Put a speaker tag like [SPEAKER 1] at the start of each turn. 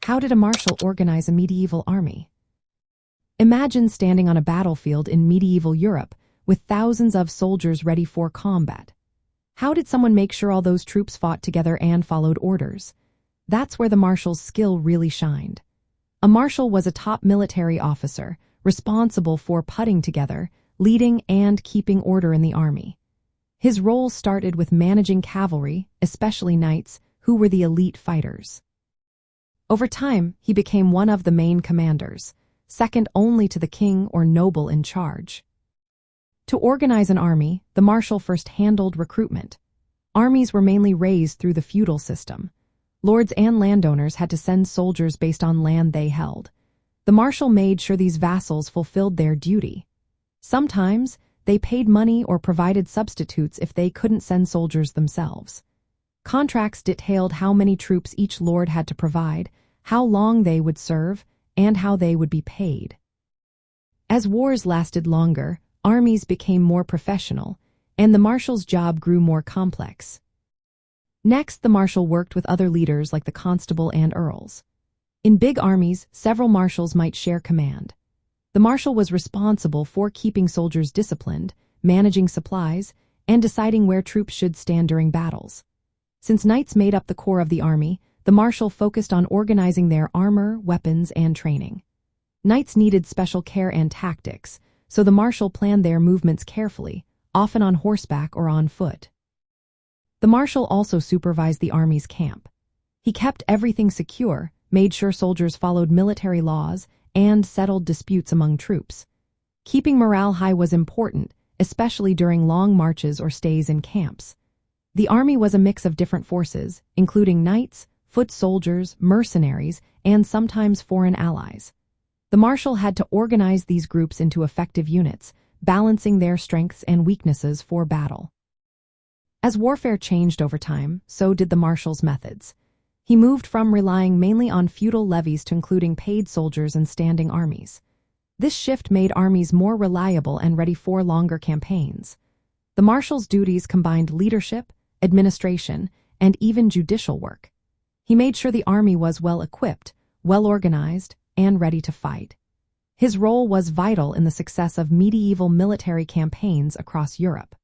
[SPEAKER 1] How did a marshal organize a medieval army? Imagine standing on a battlefield in medieval Europe with thousands of soldiers ready for combat. How did someone make sure all those troops fought together and followed orders? That's where the marshal's skill really shined. A marshal was a top military officer, responsible for putting together, leading, and keeping order in the army. His role started with managing cavalry, especially knights, who were the elite fighters. Over time, he became one of the main commanders, second only to the king or noble in charge. To organize an army, the marshal first handled recruitment. Armies were mainly raised through the feudal system. Lords and landowners had to send soldiers based on land they held. The marshal made sure these vassals fulfilled their duty. Sometimes, they paid money or provided substitutes if they couldn't send soldiers themselves. Contracts detailed how many troops each lord had to provide, how long they would serve, and how they would be paid. As wars lasted longer, armies became more professional, and the marshal's job grew more complex. Next, the marshal worked with other leaders like the constable and earls. In big armies, several marshals might share command. The marshal was responsible for keeping soldiers disciplined, managing supplies, and deciding where troops should stand during battles. Since knights made up the core of the army, the marshal focused on organizing their armor, weapons, and training. Knights needed special care and tactics, so the marshal planned their movements carefully, often on horseback or on foot. The marshal also supervised the army's camp. He kept everything secure, made sure soldiers followed military laws, and settled disputes among troops. Keeping morale high was important, especially during long marches or stays in camps. The army was a mix of different forces, including knights, foot soldiers, mercenaries, and sometimes foreign allies. The marshal had to organize these groups into effective units, balancing their strengths and weaknesses for battle. As warfare changed over time, so did the marshal's methods. He moved from relying mainly on feudal levies to including paid soldiers and standing armies. This shift made armies more reliable and ready for longer campaigns. The marshal's duties combined leadership, administration, and even judicial work. He made sure the army was well-equipped, well-organized, and ready to fight. His role was vital in the success of medieval military campaigns across Europe.